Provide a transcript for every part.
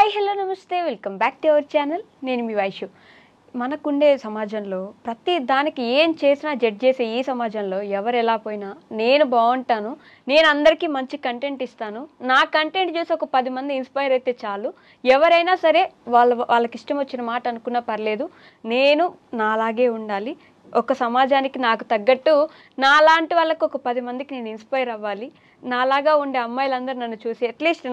Hi hello నమస్తే welcome back to our channel. నేను మీ వైషు. మనకుండే సమాజంలో ప్రతి దానికి ఏం చేసినా జడ్జ్ చేసే ఈ సమాజంలో ఎవరు ఎలా పోయినా నేను బాగుంటాను, నేను అందరికీ మంచి కంటెంట్ ఇస్తాను, నా కంటెంట్ చేసి ఒక 10 మంది ఇన్స్పైర్ అయితే చాలు, ఎవరైనా సరే వాళ్ళకి ఇష్టం వచ్చిన మాట అనుకున్నా పర్లేదు, నేను నాలాగే ఉండాలి, ఒక సమాజానికి నాకు తగ్గట్టు నాలాంటి వాళ్ళకు ఒక 10 మందికి నేను ఇన్స్పైర్ అవ్వాలి, నాలాగా ఉండే అమ్మాయిలందరూ నన్ను చూసి అట్లీస్ట్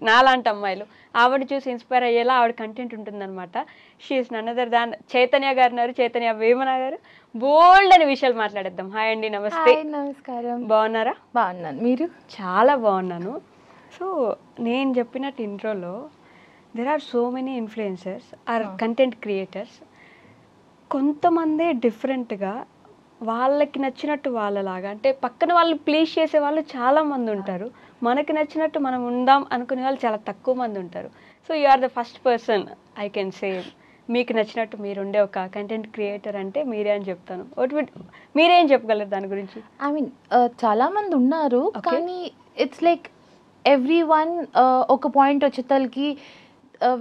నాలాంటి అమ్మాయిలు ఆవిడ చూసి ఇన్స్పైర్ అయ్యేలా ఆవిడ కంటెంట్ ఉంటుందన్నమాట. She's none other than Chaitanya గారు, చైతన్య వేమన గారు. బోల్డ్ అని విషయాలు మాట్లాడేద్దాం. హాయ్ అండి, నమస్తే. నమస్కారం. బాగున్నారా? బాగున్నాను, మీరు? చాలా బాగున్నాను. సో నేను చెప్పినట్టు ఇంట్రోలో there are so many influencers or content creators. కొంతమంది డిఫరెంట్గా వాళ్ళకి నచ్చినట్టు వాళ్ళలాగా, అంటే పక్కన వాళ్ళు ప్లీజ్ చేసే వాళ్ళు చాలామంది ఉంటారు, మనకి నచ్చినట్టు మనం ఉందాం అనుకునే వాళ్ళు చాలా తక్కువ మంది ఉంటారు. So you are the first person I can say మీకు నచ్చినట్టు మీరుండే ఒక కంటెంట్ క్రియేటర్ అంటే మీరే అని చెప్తాను. మీరేం చెప్పగలరు దాని గురించి? ఐ మీన్ చాలామంది ఉన్నారు, కానీ ఇట్స్ లైక్ ఎవ్రీ వన్ ఒక పాయింట్ వచ్చేతలకి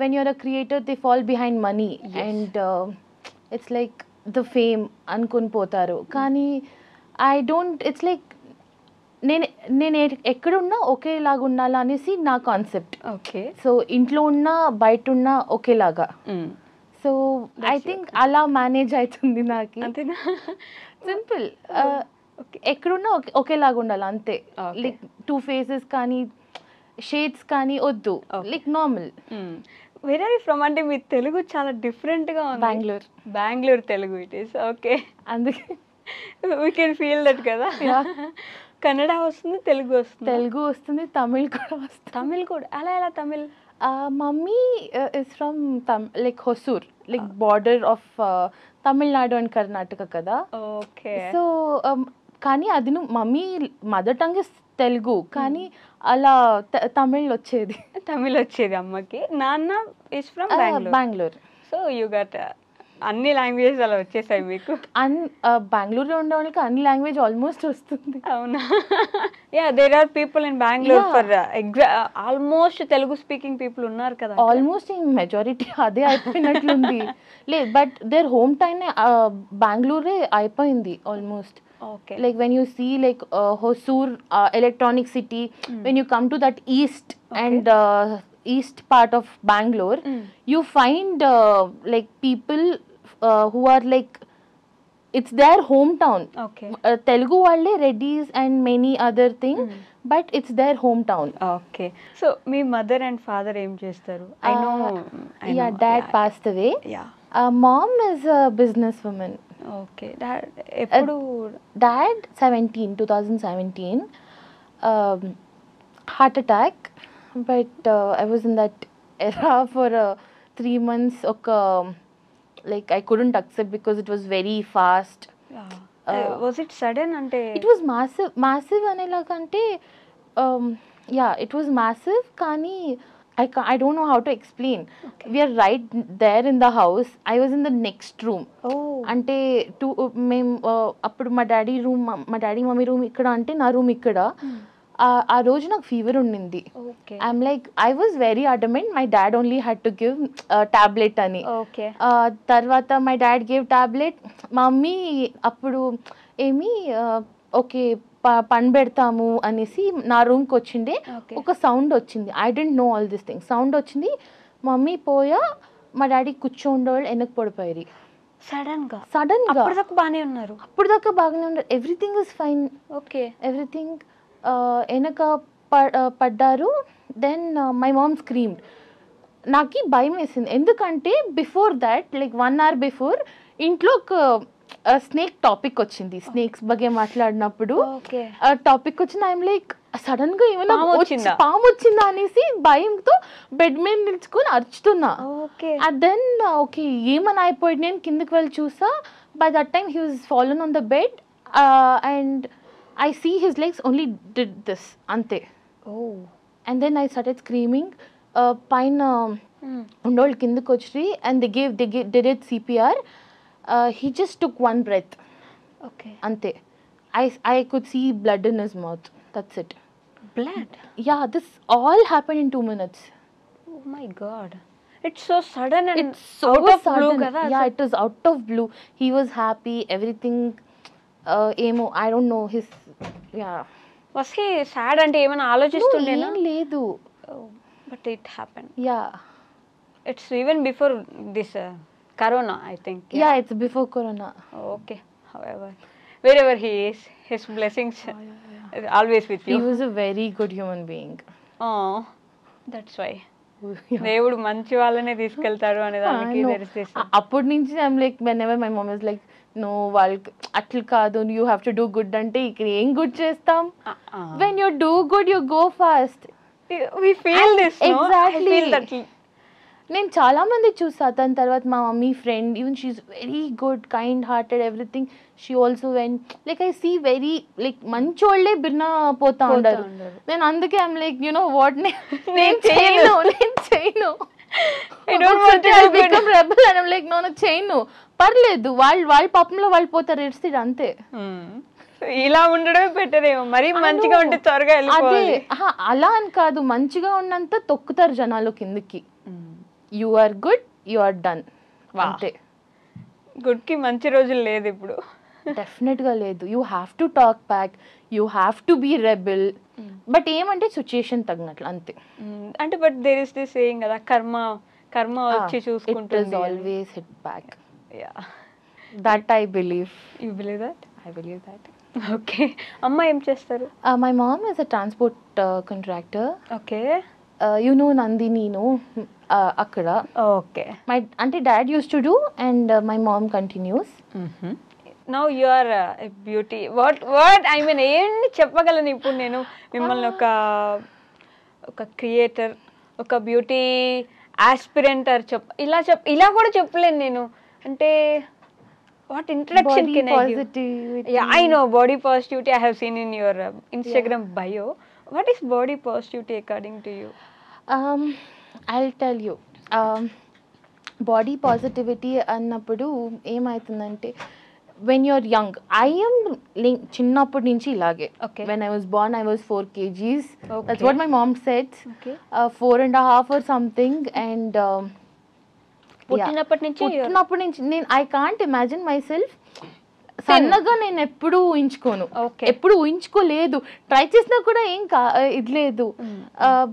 when you're a creator they fall behind money and it's like the fame అనుకుని పోతారు. కానీ ఐ డోంట్, ఇట్స్ లైక్ నేను ఎక్కడున్నా ఒకేలాగా ఉండాలా అనేసి నా కాన్సెప్ట్. ఓకే. సో ఇంట్లో ఉన్నా బయట ఉన్నా ఒకేలాగా. సో ఐ థింక్ అలా మేనేజ్ అవుతుంది నాకు. అంతేనా? సింపుల్. ఎక్కడున్నా ఒకేలాగా ఉండాలి అంతే. లైక్ 2 faces కానీ షేడ్స్ కానీ వద్దు, like normal. Where are you from? అంటే మీ తెలుగు చాలా డిఫరెంట్గా ఉంది. Bengaluru Telugu it is. Okay, అందుకే వీ కెన్ ఫీల్ దట్ కదా. కన్నడ వస్తుంది, తెలుగు వస్తుంది, తమిళ్ కూడా. అలా ఎలా Tamil? Mummy is from like Hosur, like border of Tamil Nadu and Karnataka కదా. ఓకే. సో కానీ అది mummy mother tongue is Telugu, కానీ అలా తమిళ్ వచ్చేది అమ్మకి. నాన్న is from Bengaluru. So you got అన్ని లాంగ్వేజెస్ అలా వచ్చేసాయి మీకు. బెంగళూరులో ఉండే వాళ్ళకి అన్ని లాంగ్వేజ్ ఆల్మోస్ట్ వస్తుంది. అవునా? Yeah, there are people in Bengaluru for almost Telugu speaking people ఉన్నారు కదా. ఆల్మోస్ట్ మెజారిటీ అదే అయిపోయినట్లుంది. లేదు, బట్ దేర్ హోమ్ టౌన్ బెంగళూరే అయిపోయింది almost. Okay. Like when you see like Hosur electronic city, when you come to that east and east part of Bangalore, you find like people who are like, it's their hometown. Okay. Telugu valle Reddys and many other things, but it's their hometown. Okay. So me mother and father em chestaru? I know. Yeah, dad passed away. Yeah. Mom is a businesswoman. Okay. ఎప్పుడు? Dad 2017 heart attack, but I was in that era for 3 months. Like I couldn't accept because it was very fast. Was it sudden? అంటే it was massive అనేలాగంటే yeah it was massive, కానీ I don't know how to explain. Okay. We are right there in the house. I was in the next room. అంటే మేము అప్పుడు మా daddy mummy room ఇక్కడ, అంటే నా రూమ్ ఇక్కడ. ఆ రోజు నాకు ఫీవర్ ఉండింది. I'm like, I was very adamant my dad only had to give tablet అని. తర్వాత my dad give tablet. Mummy అప్పుడు ఏమి ఓకే పని పెడతాము అనేసి నా రూమ్కి వచ్చిండే. ఒక సౌండ్ వచ్చింది, I don't know all this thing. Sound వచ్చింది, మమ్మీ పోయా, మా డాడీ కూర్చోండేవాళ్ళు వెనక్కి పడిపోయారు సడన్ గా. అప్పటిదాకా బాగానే ఉన్నారు. Everything is fine. Okay. Everything వెనక పడ్డారు. Then my mom screamed. నాకు భయం వేసింది, ఎందుకంటే before that like 1 hour before ఇంట్లో ఒక స్నేక్ టాపిక్ వచ్చింది. స్నేక్స్ బగే మాట్లాడినప్పుడు టాపిక్ వచ్చింది. ఐఎమ్ లైక్, సడన్ గా ఏమైనా పాము వచ్చిందా అనేసి భయంతో బెడ్ మీద నిల్చుకొని అరుచుతున్నా. దెన్ ఓకే ఏమని అయిపోయింది, నేను కిందకి వెళ్ళి చూసా. By that time he was fallen on the bed and I see his legs only did this అంతే. And then I started screaming. పైన ఉండేవాళ్ళు కిందకి వచ్చి and they did it CPR. He just took 1 breath. Okay. Ante. I could see blood in his mouth. That's it. Blood? Yeah, this all happened in 2 minutes. Oh my God, it's so sudden and It's so out of blue sudden. కదా. Yeah, it was out of blue. He was happy, everything. Emo, I don't know his. Yeah. Was he sad అంటే ఏమైనా ఆలోచిస్తుండేనా? ఏం లేదు. But it happen. Yeah. It's even before this corona I think. Yeah, it's before Corona. Okay, however wherever he is, his blessings is always with He you. was a very good human being. Oh, that's why Yeah. దేవుడు మంచి వాళ్ళనే తీసుకెళ్తారు అనే దానికి there is this. అప్పటి నుంచి I'm like whenever my mom is like, no, వాళ్ళకి అట్లా కాదు, you have to do good అంటే ఇక్కడ ఏం గుడ్ చేస్తాం? When you do good, you go fast. We feel this, no? Exactly. I feel that. నేను చాలా మంది చూసా. దాని తర్వాత మా mummy friend, even she's very good, kind hearted, everything. She also when like I see very like మంచి వాళ్ళే భిన్న పోతా ఉండరు. నేను అందుకే I'm like you know what, నేను చేయను బికమ్ రెబల్ అని లైక్ నో చేయను, పర్లేదు, వాళ్ళ పాపంలో వాళ్ళు పోతారు, ఎడ్స్తిడ్ అంతే. ఇలా ఉండడమే బెటర్ ఏమో, మరీ మంచిగా ఉంటే త్వరగా వెళ్ళిపోవాలి. అలా అని కాదు, మంచిగా ఉన్నంత తొక్కుతారు జనాలు కిందకి. You are good, you are done అంతే. గుడ్ కి మంచి రోజులు లేదు ఇప్పుడు. డెఫినెట్ గా లేదు. You have to talk back, you have to be rebel. But ఏమంటే సిచ్యుయేషన్ తగినట్లు అంతే. అంటే but there is this saying కదా, కర్మ వచ్చి చూసుకుంటుంది. Always hit back. Yeah, that I believe. You believe that? I believe that. Okay. అమ్మ ఏం చేస్తారు? My mom is a transport contractor. Okay. You know Nandini, no అక్కడ. ఓకే. మై అంటే dad use to do and my mom continues. Now you are beauty. What I mean ఏంటి చెప్పగలను ఇప్పుడు నేను మిమ్మల్ని ఒక క్రియేటర్, ఒక బ్యూటీ ఆస్పిరెంట్ ఇలా కూడా చెప్పలేను నేను. అంటే what introduction can I give? Yeah, I know body positivity I have seen in your Instagram bio. What is body positivity according to you? I'll tell you. Body positivity అన్నప్పుడు ఏమవుతుందంటే, when you're young, I am చిన్నప్పటి నుంచి ఇలాగే. When I was born I was 4 kgs. That's what my mom said. 4.5 or something. And పుట్టినప్పటి నుంచి నేను I can't imagine my self సన్నగా నేను ఎప్పుడు ఊహించుకోను, ఎప్పుడు ఊహించుకోలేదు, ట్రై చేసినా కూడా ఏం ఇది లేదు.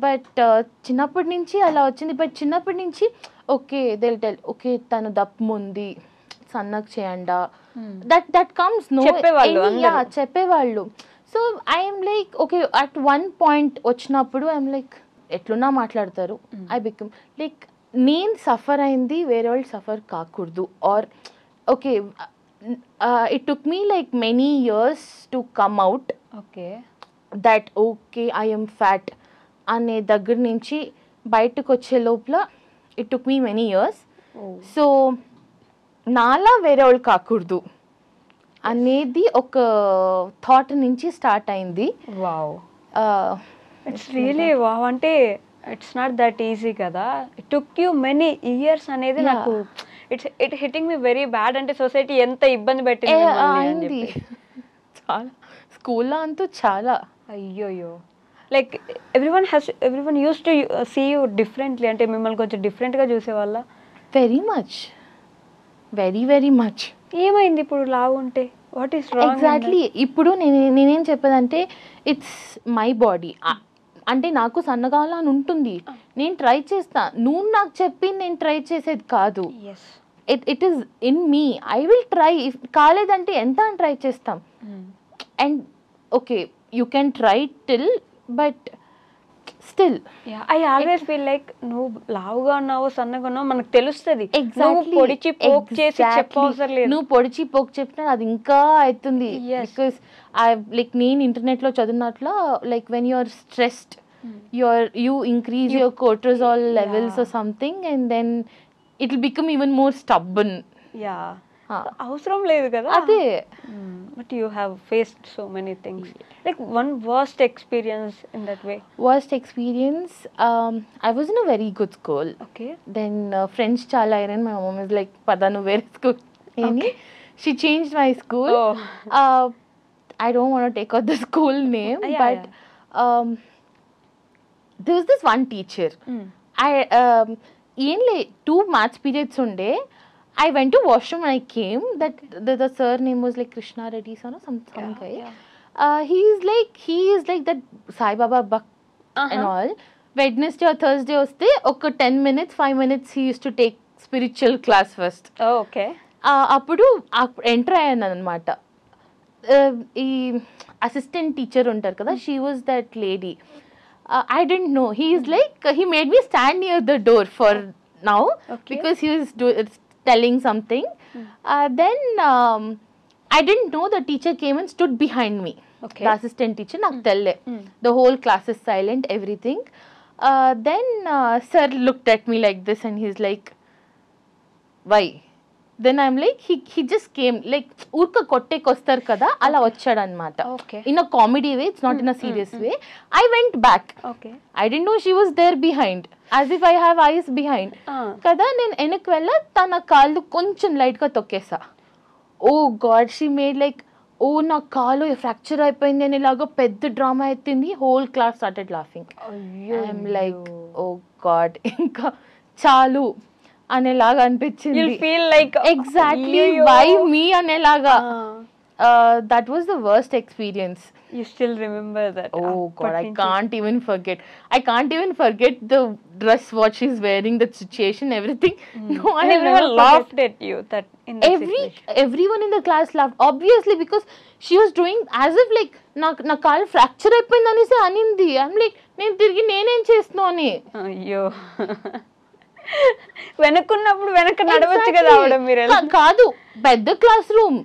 బట్ చిన్నప్పటి నుంచి అలా వచ్చింది. బట్ చిన్నప్పటి నుంచి ఓకే దే టెల్, ఓకే తను దప్పు ఉంది, సన్నగా చేయండా, దట్ కమ్స్ నో చెప్పేవాళ్ళు. So I'm like okay, at one point వచ్చినప్పుడు ఐఎమ్ లైక్ ఎట్లున్నా మాట్లాడతారు. ఐ బికమ్ లైక్ నేను సఫర్ అయింది వేరే వాళ్ళు సఫర్ కాకూడదు. Or okay, it took me like many years to come out that okay I'm fat అనే దగ్గర నుంచి బయటకు వచ్చే లోపల it took me many years. So నాలా వేరే వాళ్ళు కాకూడదు అనేది ఒక థాట్ నుంచి స్టార్ట్ అయింది. Wow, it's really wow. అంటే ఇట్స్ నాట్ దట్ ఈజీ కదా, it took you many years అనేది నాకు it hitting me very bad. అంటే సొసైటీ ఎంత ఇబ్బంది పెట్టింది చాలా, స్కూల్లో అంతా చాలా. అయ్యోయ్యో, like everyone use to see you differently. అంటే మిమ్మల్ని కొంచెం డిఫరెంట్గా చూసేవాళ్ళ? Very much, very much. ఏమైంది ఇప్పుడు లావు ఉంటే? What is wrong? ఎగ్జాక్ట్లీ. ఇప్పుడు నేనేం చెప్పేదంటే ఇట్స్ మై బాడీ. అంటే నాకు సన్నగా అని ఉంటుంది, నేను ట్రై చేస్తా. నువ్వు నాకు చెప్పి నేను ట్రై చేసేది కాదు. It is in me. I will try. కాలేదంటే ఎంత అని ట్రై చేస్తాం. And okay you can try till, but still I always feel like నువ్వు లావుగా ఉన్నావు సన్నగా ఉన్నావు మనకు తెలుస్తుంది. పొడిచి పోక్ చేసి చెప్పవసరం లేదు. నువ్వు పొడిచి పోక్ చెప్పినా అది ఇంకా అవుతుంది. బికాస్ లైక్ నేను ఇంటర్నెట్ లో చదివినట్లు like when you are stressed you increase your cortisol levels or something, and then it will become even more stubborn. అవసరం లేదు కదా అదే. But you have faced so many things. Like one worst experience in that way? Worst experience, I was in a very good school. Then friends chala ayran. My mom is like pada nu where school ani. She changed my school. I don't want to take out the school name, but there was this one teacher. ఏం లే 2 maths periods ఉండే. I went to washroom and I came. That the sir name was like Krishna Reddy son or some guy. He is like that Sai Baba Buck and all. Wednesday or Thursday వస్తే ఒక 10 minutes 5 minutes he used to take spiritual class first. Okay. అప్పుడు enter అయ్యాను అనమాట. ఈ assistant teacher ఉంటారు కదా, she was that lady. I didn't know. He made me stand near the door for now because he was telling something. Then I didn't know the teacher came and stood behind me. Okay. The assistant teacher, నాకు తెల్లే. The whole class is silent, everything. Then sir looked at me like this and he's like, why? Then I'm like, he just came, like ఊర్క కొట్టేకొస్తారు కదా అలా వచ్చాడు అనమాట. In a comedy way, it's not in a serious way. I went back. Okay. I didn't know she was there behind, as if I have eyes behind. కదా నేను వెనక్కి వెళ్ళా, తన కాళ్ళు కొంచెం లైట్గా తొక్కేసా. Oh god, she made like, oh నా కాలు ఫ్రాక్చర్ అయిపోయింది అని ఇలాగో పెద్ద డ్రామా ఎత్తింది. Whole class started laughing. I'm like, oh god, ఇంకా చాలు అనేలాగా అనిపించింది. ఎగ్జాక్ట్లీ, వై మీ అనేలాగా. That was the worst experience. You still remember that? Oh God, I can't even forget the dress, what she's wearing, the situation, everything. No, I never laughed at you that in that situation. Everyone in the class laughed, obviously, because she was doing as if like na kaal fracture అయిపోయింది అనేసి అనింది. I'm like, నేను తిరిగి నేనేం చేస్తున్నాను అని. అయ్యో, వెనక్కున్నప్పుడు వెనక నడవచ్చు కదా ఆవిడ. మీరు కాదు, పెద్ద క్లాస్ రూమ్,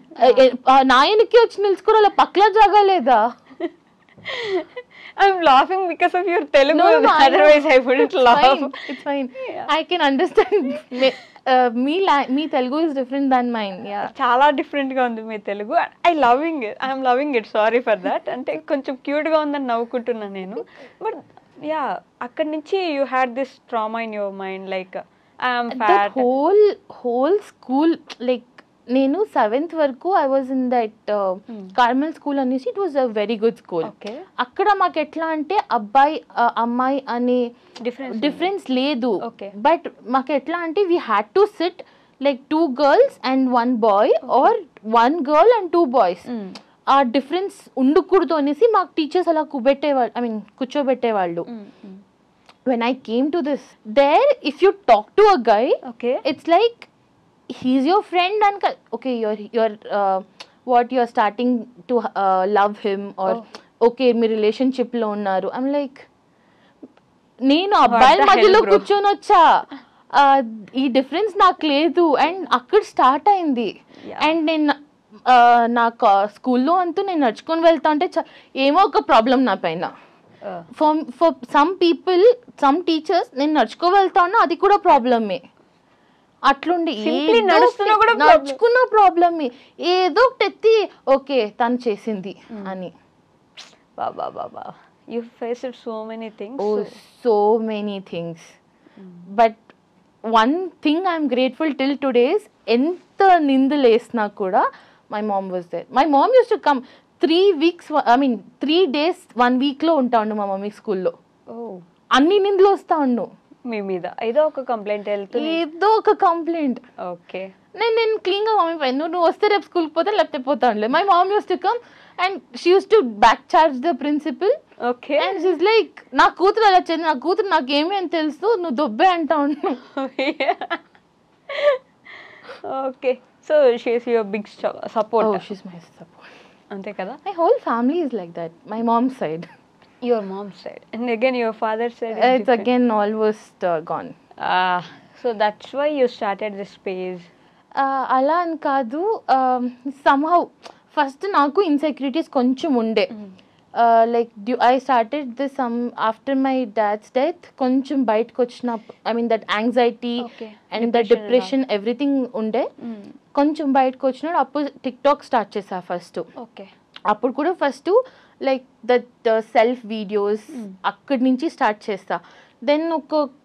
నా వెనక్కి వచ్చి నిలుచుకోవాలి, పక్కల జాగా లేదా. I'm laughing because of your Telugu. Otherwise I wouldn't laugh. It's fine. I can understand. Me Telugu is different than mine. Yeah, చాలా డిఫరెంట్ గా ఉంది మీ Telugu. I'm loving it. Sorry for that. అంటే కొంచెం క్యూట్ గా ఉందని నవ్వుకుంటున్నా నేను. బట్ యా, అక్కడి నుంచి you had this trauma in your mind, like I am fat. That whole school, like నేను 7th వరకు I was in that Carmel school అనేసి. It was a very good school. అక్కడ మాకు ఎట్లా అంటే అబ్బాయి అమ్మాయి అనే డిఫరెన్స్ లేదు. బట్ మాకు ఎట్లా అంటే we had to sit like 2 girls and 1 boy or 1 girl and 2 boys. ఆ డిఫరెన్స్ ఉండకూడదు అనేసి మాకు టీచర్స్ అలా కూర్చోబెట్టేవాళ్ళు. When I came to this, there if you talk to a guy, it's like he's your friend and okay, you're starting to love him or okay, me relationship లో ఉన్నారు. I'm like, నేను అబ్బాయిల మధ్యలో కూర్చొని వచ్చా, ఈ డిఫరెన్స్ నాకు లేదు. అండ్ అక్కడ స్టార్ట్ అయింది. అండ్ నేను నా స్కూల్లో అంటూ నేను నడుచుకొని వెళ్తా అంటే ఏమో ఒక ప్రాబ్లం నా పైన. For some people, some teachers, నేను నడుచుకో వెళ్తా ఉన్నా అది కూడా ప్రాబ్లమే. అట్లుండి నడుచుకున్న ప్రాబ్లమే, ఏదో ఒకటి ఎత్తి ఓకే తను చేసింది అని. బాబా, you faced so many things. Oh, so many things. But one thing I'm grateful till today is ఎంత నిందలు వేసినా కూడా my mom was there. My mom used to come 3 days 1 week లో ఉంటా ఉండు మా మమ్మీ స్కూల్లో. అన్ని నిందలు వస్తా ఉండు మీ మీద. ఏదో ఒక కంప్లైంట్. ఓకే, నేను క్లీన్ గా మమ్మీ పైన, నువ్వు వస్తే రేపు స్కూల్కి పోతా లేకపోతే పోతా ఉండలే. My mom use to come and she use to back charge the principal. Okay, and she's like, నా కూతురు అలా చేయండి, నా కూతురు నాకేమీ అని తెలుసు, నువ్వు దొబ్బే అంటా ఉండు. Okay, so she is your big support. Oh, she's my support. అంతే కదా. My whole family is like that. My mom's side. Your mom's side. And again your father's side is it's different. Again almost gone. So that's why you started this page. అలా అని కాదు, somehow first నాకు insecurities కొంచెం ఉండే. Like I started this after my dad's death. కొంచెం బయటకు వచ్చిన, I mean that anxiety and the depression everything ఉండే. కొంచెం బయటకు వచ్చినాడు, అప్పుడు టిక్టాక్ స్టార్ట్ చేసా ఫస్ట్. ఓకే, అప్పుడు కూడా first like that self videos అక్కడి నుంచి స్టార్ట్ చేస్తా. దెన్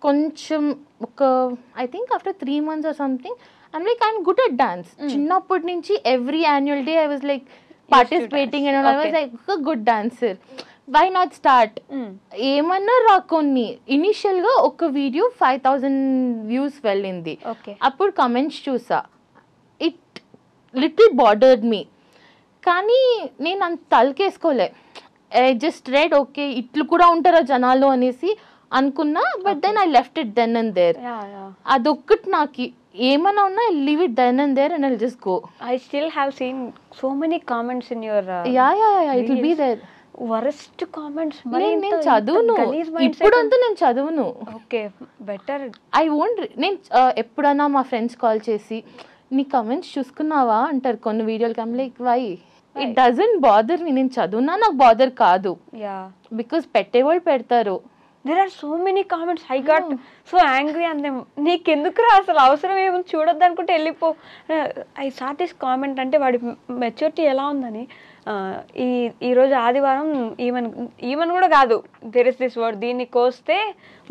కొంచెం I think after 3 months or something, I'm like, I'm good at dance. చిన్నప్పటి నుంచి every annual day I was like participating and I was like a good dancer. Why not start, ఏమన్నా రా. కొన్ని ఇనిషియల్గా ఒక video 5,000 views వెళ్ళింది. అప్పుడు comments చూసా, ఇట్ లిటిల్ బార్డర్డ్ మీ. కానీ నేను అంత తలకేసుకోలే. ఐ జస్ట్ రెడ్ ఓకే ఇట్లు కూడా ఉంటారా జనాలు అనేసి అనుకున్నా. But then I left it then and there. అదొక్కటి నాకు ఏమన్నా ఉన్నా leave it then and there and I'll just go. I still have seen so many comments in your it will be there. Worst comments. నేను చదువును, ఇప్పుడంతా నేను చదువును. Okay, better. I won't. నేను ఎప్పుడన్నా మా ఫ్రెండ్స్ కాల్ చేసి నీ కమెంట్స్ చూసుకున్నావా అంటారు కొన్ని వీడియోలకి. I'm like why, it doesn't bother me. నేను చదువునా నాకు బాదర్ కాదు, బికాస్ పెట్టేవాళ్ళు పెడతారు. There are so many comments. I got so angry on them. నీకెందుకురా అసలు అవసరం ఏముంది, చూడొద్దు అనుకుంటే వెళ్ళిపో. I saw this comment. అంటే వాడి మెచ్యూరిటీ ఎలా ఉందని. ఈరోజు ఆదివారం ఈవెన్ కూడా కాదు, దెర్ ఇస్ దిస్ వర్డ్, దీన్ని కోస్తే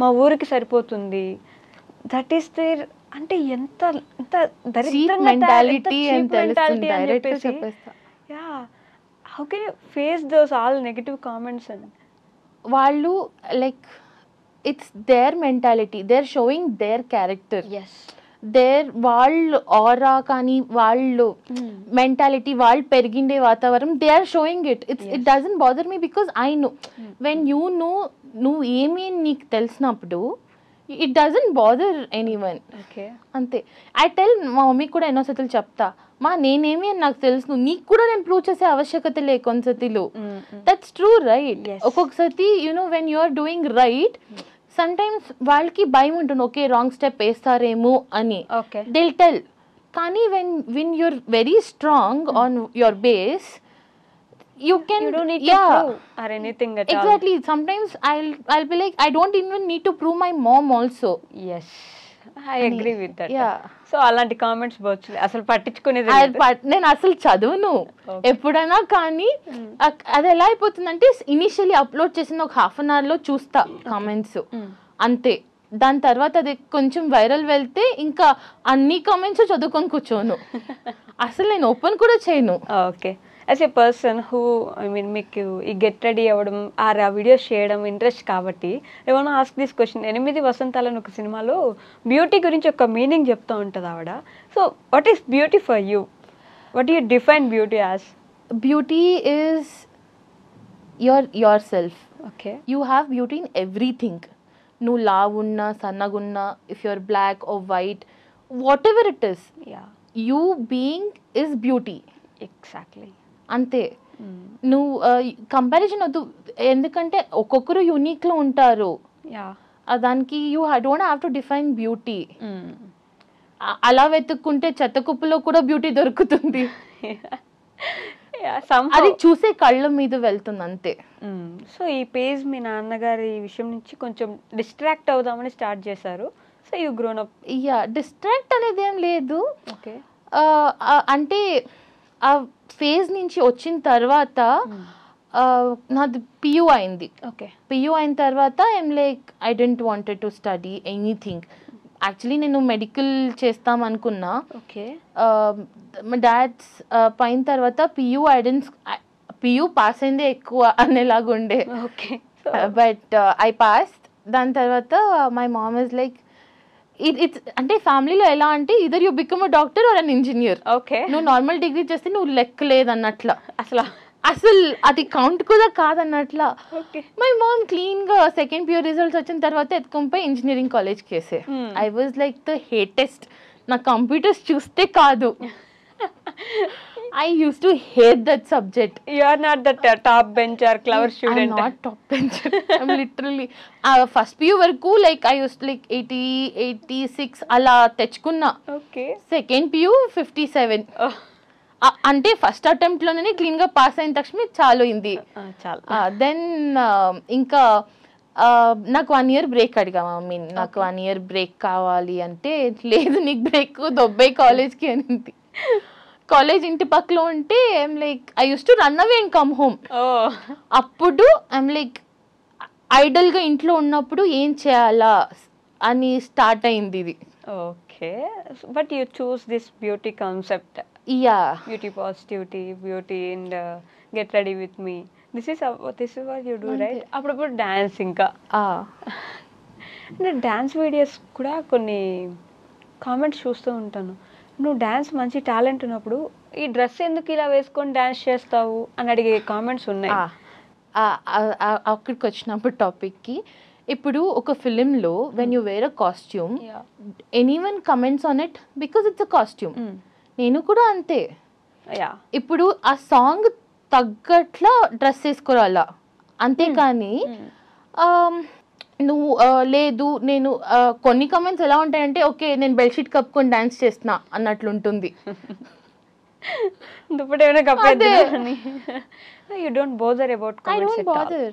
మా ఊరికి సరిపోతుంది. That is there. అంటే ఎంత ఎంత దరిద్రంగా మెంటాలిటీ అని చెప్పేసి. Yeah, how can you face those all negative comments? అని వాళ్ళు like it's their mentality, they're showing their character, their వాళ్ళు ఆరా కానీ వాళ్ళు మెంటాలిటీ, వాళ్ళు పెరిగిండే వాతావరణం, they are showing it. It doesn't bother me because I know when you know నువ్వు ఏమి నీకు తెలిసినప్పుడు ఇట్ డజంట్ బాదర్ ఎనీవన్. అంతే. ఐ టెల్ మా మమ్మీకి కూడా ఎన్నోసార్లు చెప్తా, మా నేనేమి అని నాకు తెలుసు, నీకు కూడా నేను ప్రూవ్ చేసే ఆవశ్యకత లే కొన్నిసతిలో. That's true right. ఒక్కొక్కసారి you know when you are doing right, some times వాళ్ళకి భయం ఉంటుంది, ఓకే రాంగ్ స్టెప్ వేస్తారేమో అని. దిల్ టెల్. కానీ when you're very strong on your base, you don't need to prove or anything at all. Exactly. Sometimes I'll be like, I don't even need to prove my mom also. Yes, I agree with that. So అలాంటి comments బోచ్లే అసలు పట్టించుకునేది నేను అసలు చదువును ఎప్పుడైనా. కానీ అది ఎలా అయిపోతుందంటే initially upload చేసిన ఒక హాఫ్ అన్ అవర్ లో చూస్తా కామెంట్స్ అంతే. దాని తర్వాత అది కొంచెం వైరల్ వెళ్తే ఇంకా అన్ని కామెంట్స్ చదువుకొని కూర్చోను, అసలు నేను ఓపెన్ కూడా చేయను. Okay, as a person who మీకు ఈ గెట్ రెడీ అవ్వడం ఆ వీడియోస్ చేయడం ఇంట్రెస్ట్ కాబట్టి ఏమన్నా ఆస్క్ దిస్ క్వశ్చన్. 8 వసంతాలను ఒక సినిమాలో బ్యూటీ గురించి ఒక మీనింగ్ చెప్తూ ఉంటుంది ఆవిడ. So what is beauty for you? What you define beauty as? Beauty is your self. Okay, you have beauty in everything. నువ్వు లావు ఉన్నా సన్నగున్నా, if you're black or white, whatever it is, you being is beauty. Exactly. అంతే. నువ్వు comparison వద్దు, ఎందుకంటే ఒక్కొక్కరు యూనిక్లో ఉంటారు. దానికి you don't have to define beauty. అలా వెతుక్కుంటే చెత్త కుప్పలో కూడా బ్యూటీ దొరుకుతుంది. అది చూసే కళ్ళ మీద వెళ్తుంది అంతే. సో ఈ పేజ్ మీ నాన్నగారి విషయం నుంచి కొంచెం డిస్ట్రాక్ట్ అవుదామని స్టార్ట్ చేశారు. So you grown up. Distract అనేది ఏం లేదు. ఓకే, అంటే ఆ ఫేజ్ నుంచి వచ్చిన తర్వాత నాది పియూ అయింది. ఓకే, పియూ అయిన తర్వాత I'm like I don't wanted to study anything. Actually నేను మెడికల్ చేస్తాం అనుకున్నా. ఓకే, మా డాడ్స్ పైన తర్వాత పియూ పాస్ అయిందే ఎక్కువ అనేలాగా ఉండే. Okay, but I pass. దాని తర్వాత my mom is like, it's అంటే ఫ్యామిలీలో ఎలా అంటే either you become a doctor or an engineer. Okay, నువ్వు నార్మల్ డిగ్రీ చేస్తే నువ్వు లెక్కలేదు అన్నట్ల, అసలు అది కౌంట్ కూడా కాదన్నట్ల. మై మామ్ క్లీన్ గా సెకండ్ పియూ రిజల్ట్స్ వచ్చిన తర్వాత ఎత్తుకొని ఇంజనీరింగ్ కాలేజ్ కేసే. I was like the hatest. నా కంప్యూటర్స్ చూస్తే కాదు, I used to hate that subject. You are not the top bencher, clever student. I'm not top bencher. I'm literally first PU వరకు like I used like 80, 86 అలా తెచ్చుకున్నా. Okay. Second PU 57. అంటే first attempt లోనే clean గా pass అయిన తక్షణమే చాలు అయింది. దెన్ ఇంకా నాకు 1 year బ్రేక్ అడిగా మమ్మీ, నాకు 1 year బ్రేక్ కావాలి అంటే, లేదు నీకు బ్రేక్ దొబ్బై కాలేజ్కి అనింది. కాలేజ్ ఇంటి పక్కలో ఉంటే I'm like I use to run away and come home. అప్పుడు ఐమ్ లైక్ ఐడల్గా ఇంట్లో ఉన్నప్పుడు ఏం చేయాలా అని స్టార్ట్ అయింది ఇది. Okay, but you choose this beauty concept. Yeah, beauty positivity, beauty and get ready with me. This is what you do right. అప్పుడప్పుడు dance ఇంకా అంటే డ్యాన్స్ వీడియోస్ కూడా కొన్ని కామెంట్స్ చూస్తూ ఉంటాను. నువ్వు డ్యాన్స్ మంచి టాలెంట్ ఉన్నప్పుడు ఈ డ్రెస్ ఎందుకు ఇలా వేసుకొని డ్యాన్స్ చేస్తావు అని అడిగే కామెంట్స్ ఉన్నాయి. అక్కడికి వచ్చినప్పుడు టాపిక్కి, ఇప్పుడు ఒక ఫిలింలో when you wear a costume, anyone comments on it because it's a costume. నేను కూడా అంతే. ఇప్పుడు ఆ సాంగ్ తగ్గట్లా డ్రెస్ వేసుకోవాలా, అంతేకాని నువ్వు లేదు నేను కొన్ని కమెంట్స్ ఎలా ఉంటాయంటే ఓకే నేను బెడ్షీట్ కప్పుకొని డాన్స్ చేస్తున్నా అన్నట్లు ఉంటుంది. You don't bother about comments. I don't bother.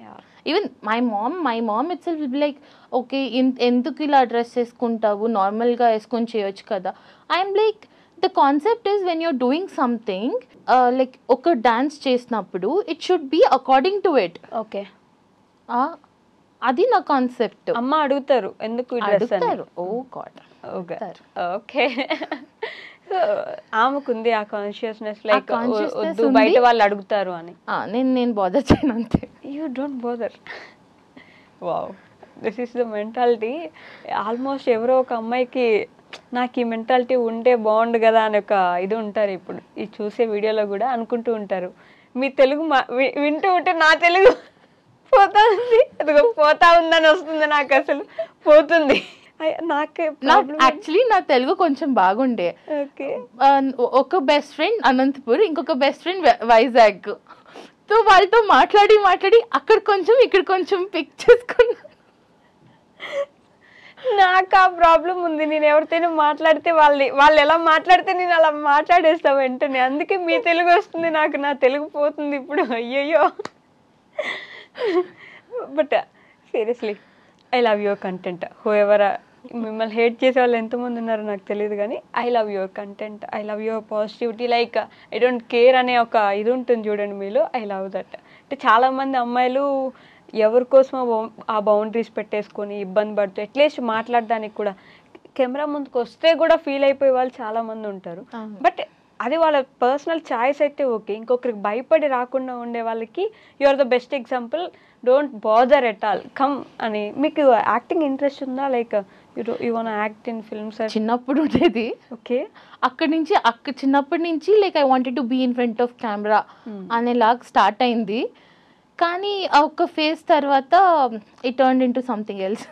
Yeah. Even my mom itself will be like, okay, ఎందుకు ఇలా డ్రెస్ వేసుకుంటావు, నార్మల్గా వేసుకొని చేయొచ్చు కదా. I'm like, the concept is when you're doing something like ఒక డాన్స్ చేసినప్పుడు it should be according to it. Okay, అది నా కాన్సెప్ట్. అమ్మ అడుగుతారు ఎందుకు అడుగుతారు. ఓ గాడ్. ఓకే. ఆమెకుంది ఆ కాన్షియస్నెస్, లైక్ వద్దు బయట వాళ్ళు అడుగుతారు అని. నేను బాదర్ చేయను అంతే. You don't bother. Wow, this is the mentality. Almost ఎవరో ఒక అమ్మాయికి నాకు ఈ మెంటాలిటీ ఉంటే బాగుండు కదా అని ఒక ఇది ఉంటారు. ఇప్పుడు ఈ చూసే వీడియోలో కూడా అనుకుంటూ ఉంటారు. మీ తెలుగు వింటూ ఉంటే నా తెలుగు పోతా ఉంది, అదిగో పోతా ఉందని వస్తుంది నాకు, అసలు పోతుంది. యాక్చువల్లీ నా తెలుగు కొంచెం బాగుండే. ఒక బెస్ట్ ఫ్రెండ్ అనంతపూర్, ఇంకొక బెస్ట్ ఫ్రెండ్ వైజాగ్. సో వాళ్ళతో మాట్లాడి అక్కడ కొంచెం ఇక్కడ కొంచెం పిక్ చేసుకున్నా. నాకు ఆ ప్రాబ్లం ఉంది. నేను ఎవరితోనూ మాట్లాడితే వాళ్ళు ఎలా మాట్లాడితే నేను అలా మాట్లాడేస్తా వెంటనే. అందుకే మీ తెలుగు వస్తుంది నాకు, నా తెలుగు పోతుంది ఇప్పుడు. అయ్యయ్యో. But seriously I love your content. Whoever మిమ్మల్ని హేట్ చేసే వాళ్ళు ఎంతమంది ఉన్నారో నాకు తెలియదు, కానీ I love your content, I love your positivity. Like I don't care అనే ఒక ఇది ఉంటుంది చూడండి మీలో. I love that. అంటే చాలామంది అమ్మాయిలు ఎవరి కోసమో ఆ బౌండరీస్ పెట్టేసుకొని ఇబ్బంది పడుతూ అట్లీస్ట్ మాట్లాడడానికి కూడా కెమెరా ముందుకు వస్తే కూడా ఫీల్ అయిపోయే వాళ్ళు చాలామంది ఉంటారు. బట్ అది వాళ్ళ పర్సనల్ చాయిస్ అయితే ఓకే. ఇంకొకరికి భయపడి రాకుండా ఉండే వాళ్ళకి you are the best example. Don't bother at all, come అని. మీకు యాక్టింగ్ ఇంట్రెస్ట్ ఉందా? Like you want act in films? చిన్నప్పుడు ఉండేది. ఓకే, చిన్నప్పటి నుంచి like I wanted to be in front of camera అనేలాగా స్టార్ట్ అయింది. కానీ ఆ ఒక్క ఫేజ్ తర్వాత it turned into something else.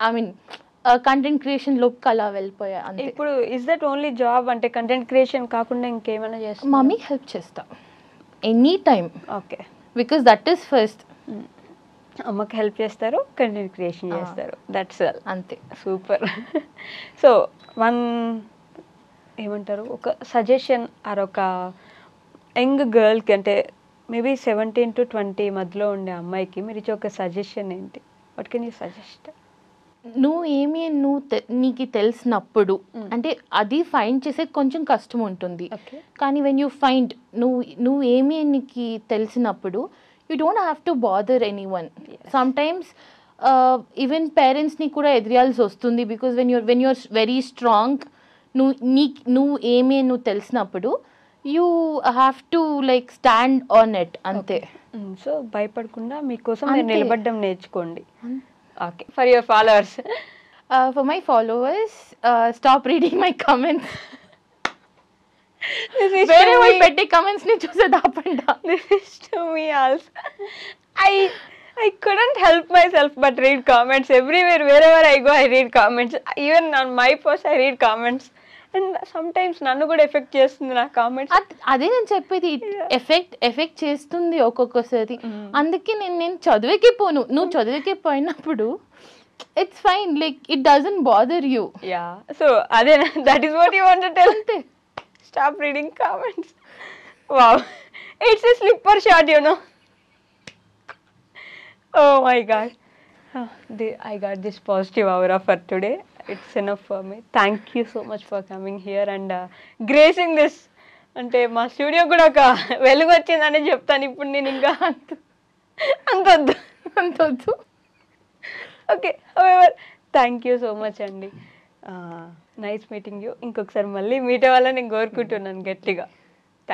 I mean content creation లోకి అలా వెళ్ళిపోయా. ఇప్పుడు ఇస్ దట్ ఓన్లీ జాబ్? అంటే కంటెంట్ క్రియేషన్ కాకుండా ఇంకేమైనా చేస్తా? మమ్మీకి హెల్ప్ చేస్తా any time. Okay, because that is first. అమ్మకి హెల్ప్ చేస్తారు, కంటెంట్ క్రియేషన్ చేస్తారు, దట్స్ ఆల్. అంతే. సూపర్. సో వన్ ఏమంటారు, ఒక సజెషన్ ఆర్ ఒక యంగ్ గర్ల్కి, అంటే మేబీ 17 to 20 మధ్యలో ఉండే అమ్మాయికి మీరు ఇచ్చే ఒక సజెషన్ ఏంటి? What can you suggest? నీకు తెలిసినప్పుడు, అంటే అది ఫైండ్ చేసే కొంచెం కష్టం ఉంటుంది, కానీ వెన్ యూ ఫైండ్ నువ్వు ఏమి నీకు తెలిసినప్పుడు you don't have to bother anyone. Sometimes even పేరెంట్స్ని కూడా ఎదిరియాల్సి వస్తుంది. Because when you're very strong, నువ్వు ఏమి నువ్వు తెలిసినప్పుడు you have to like stand on it. అంతే. సో భయపడకుండా మీకోసం మీరు నిలబడ్డం నేర్చుకోండి. Okay, for your followers. For my followers, stop reading my comments. Very well petty comments ni choose daapanda. This is to me also. I couldn't help myself but read comments everywhere. Wherever I go, I read comments. Even on my post, I read comments. And sometimes నన్ను కూడా effect చేస్తుంది నా comments. అదే నేను చెప్పేది, effect చేస్తుంది ఒక్కొక్కసారి. అందుకే నేను చదివేకే పోను. నువ్వు చదివేకే పోయినప్పుడు it's fine, like it doesn't bother you. Yeah, so అదే, that is what you want to tell. అంతే, stop reading comments. Wow, it's a slipper shot, you know. Oh my god, I got this positive aura for today. It's enough for me. Thank you so much for coming here and gracing this. అంటే మా studio కూడా ఒక వెలుగు వచ్చిందని చెప్తాను ఇప్పుడు నేను. ఇంకా అంతొద్దు. Okay, thank you so much అండి. Nice meeting you. ఇంకొకసారి మళ్ళీ మీట్ అవ్వాలని నేను కోరుకుంటున్నాను గట్టిగా.